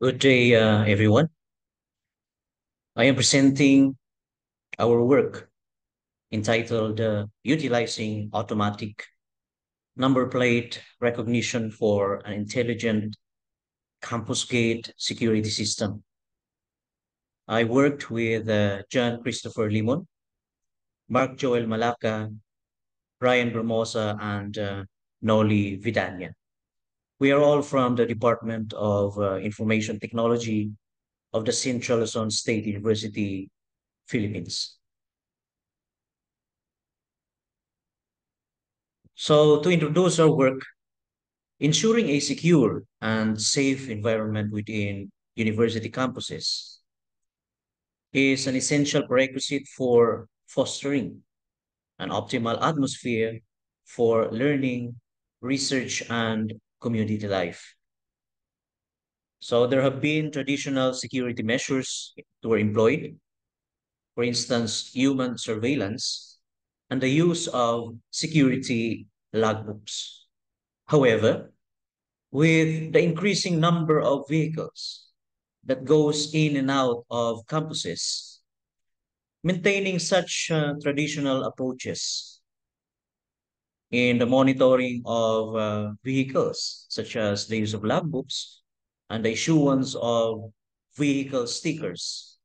Good day, everyone. I am presenting our work entitled Utilizing Automatic Number Plate Recognition for an Intelligent Campus Gate Security System. I worked with John Christopher Limon, Mark Joel Malacca, Brian Bermosa, and Noli Vidania. We are all from the Department of Information Technology of the Central Luzon State University, Philippines. So, to introduce our work, ensuring a secure and safe environment within university campuses is an essential prerequisite for fostering an optimal atmosphere for learning, research, and community life. So, there have been traditional security measures that were employed, for instance, human surveillance and the use of security logbooks. However, with the increasing number of vehicles that goes in and out of campuses, maintaining such traditional approaches in the monitoring of vehicles, such as the use of logbooks and the issuance of vehicle stickers,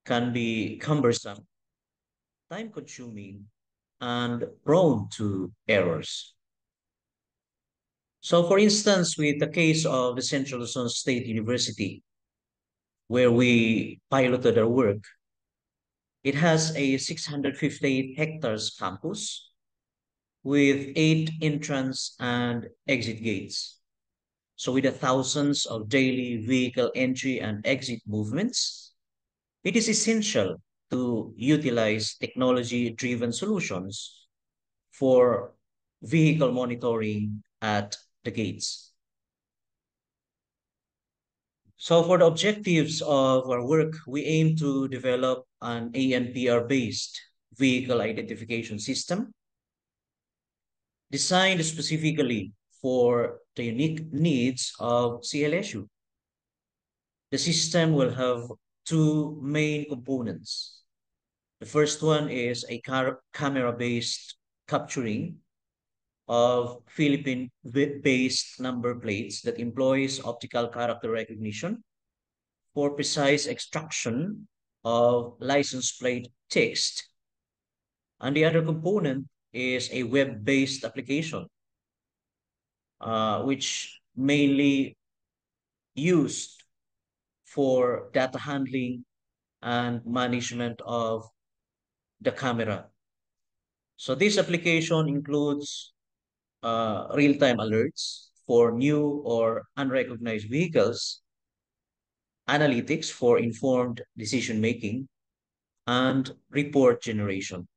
can be cumbersome, time consuming, and prone to errors. So, for instance, with the case of the Central Luzon State University, where we piloted our work, it has a 658 hectares campus with 8 entrance and exit gates. So with the thousands of daily vehicle entry and exit movements, it is essential to utilize technology-driven solutions for vehicle monitoring at the gates. So for the objectives of our work, we aim to develop an ANPR-based vehicle identification system designed specifically for the unique needs of CLSU. The system will have two main components. The first one is a camera-based capturing of Philippine-based number plates that employs optical character recognition for precise extraction of license plate text. And the other component is a web-based application, which mainly used for data handling and management of the camera. So this application includes real-time alerts for new or unrecognized vehicles, analytics for informed decision-making, and report generation.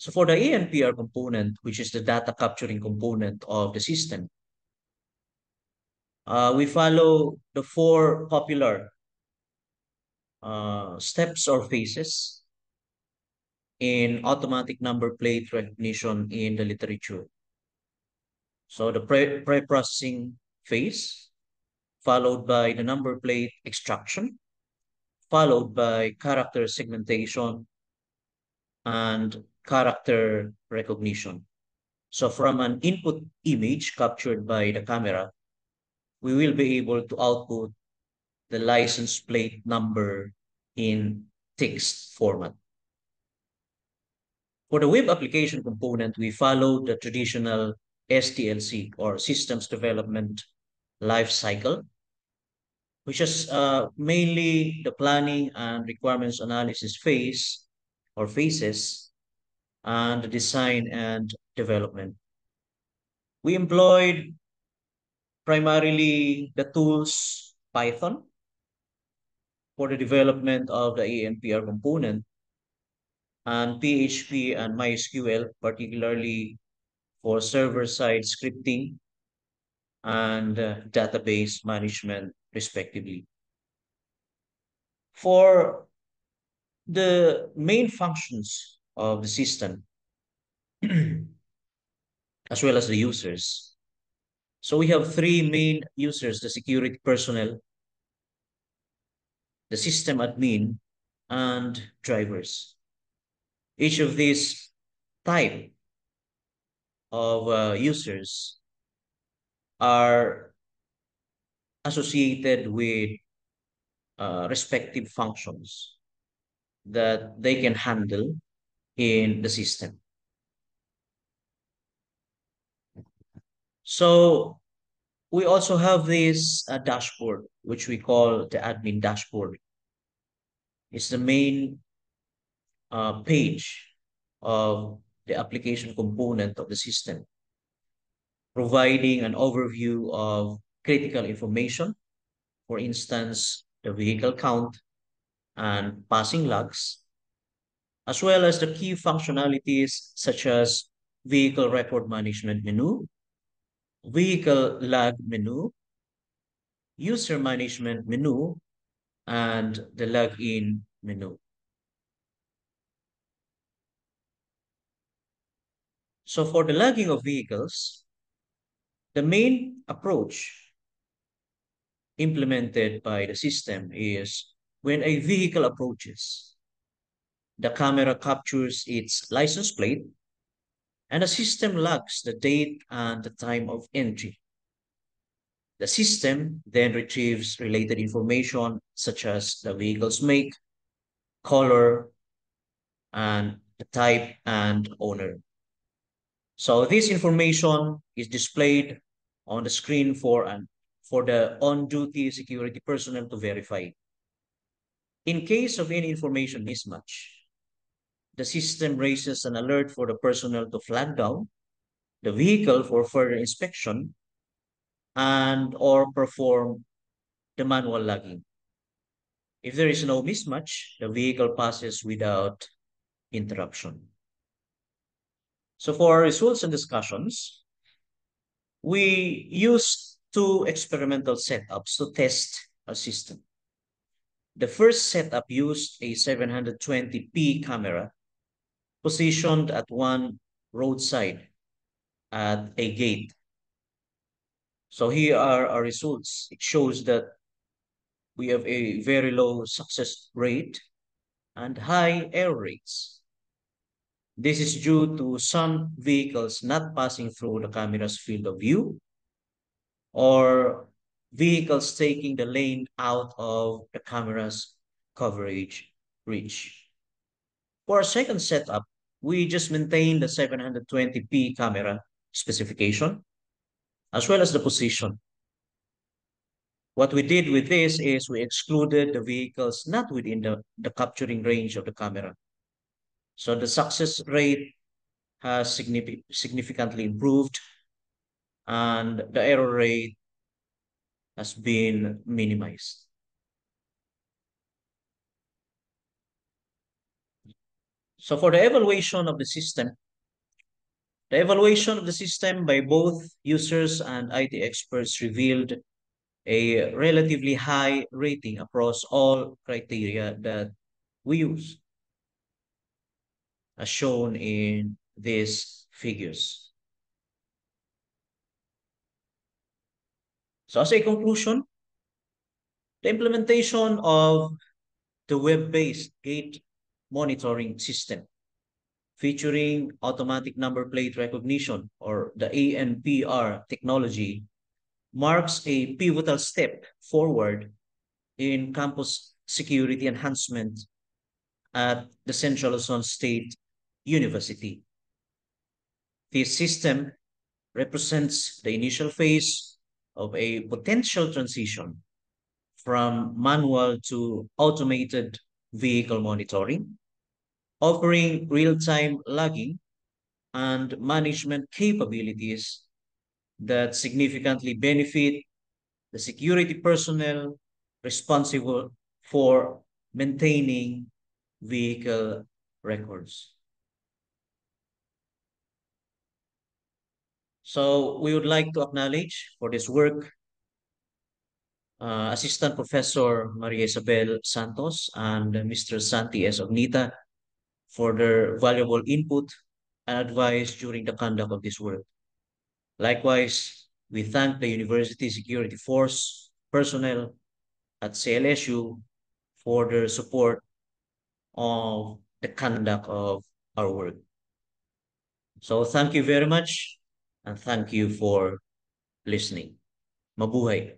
So for the ANPR component, which is the data capturing component of the system, we follow the four popular steps or phases in automatic number plate recognition in the literature. So the pre-processing phase, followed by the number plate extraction, followed by character segmentation and character recognition. So from an input image captured by the camera, we will be able to output the license plate number in text format. For the web application component, we follow the traditional SDLC or Systems Development Life Cycle, which is mainly the planning and requirements analysis phase or phases and the design and development. We employed primarily the tools Python for the development of the ANPR component and PHP and MySQL, particularly for server-side scripting and database management, respectively. For the main functions of the system, as well as the users, So we have three main users: the security personnel, the system admin, and drivers. Each of these type of users are associated with respective functions that they can handle in the system. So we also have this dashboard, which we call the admin dashboard. It's the main page of the application component of the system, providing an overview of critical information, for instance, the vehicle count and passing logs, as well as the key functionalities such as vehicle record management menu, vehicle log menu, user management menu, and the login menu. So for the logging of vehicles, the main approach implemented by the system is when a vehicle approaches, the camera captures its license plate and the system logs the date and the time of entry. The system then retrieves related information such as the vehicle's make, color, and the type and owner. So this information is displayed on the screen for the on-duty security personnel to verify. In case of any information mismatch, the system raises an alert for the personnel to flag down the vehicle for further inspection and or perform the manual logging. If there is no mismatch, the vehicle passes without interruption. So for our results and discussions, we used two experimental setups to test our system. The first setup used a 720p camera positioned at one roadside at a gate. So here are our results. It shows that we have a very low success rate and high error rates. This is due to some vehicles not passing through the camera's field of view or vehicles taking the lane out of the camera's coverage reach. For our second setup, we just maintain the 720p camera specification as well as the position. What we did with this is we excluded the vehicles not within the capturing range of the camera. So the success rate has significantly improved and the error rate has been minimized. So for the evaluation of the system, the evaluation of the system by both users and IT experts revealed a relatively high rating across all criteria that we use, as shown in these figures. So as a conclusion, the implementation of the web-based gate monitoring system featuring automatic number plate recognition or the ANPR technology marks a pivotal step forward in campus security enhancement at the Central Luzon State University. This system represents the initial phase of a potential transition from manual to automated vehicle monitoring, offering real-time logging and management capabilities that significantly benefit the security personnel responsible for maintaining vehicle records. So we would like to acknowledge for this work Assistant Professor Maria Isabel Santos and Mr. Santi S. Ognita for their valuable input and advice during the conduct of this work. Likewise, We thank the University Security Force personnel at CLSU for their support of the conduct of our work. So thank you very much and thank you for listening. Mabuhay.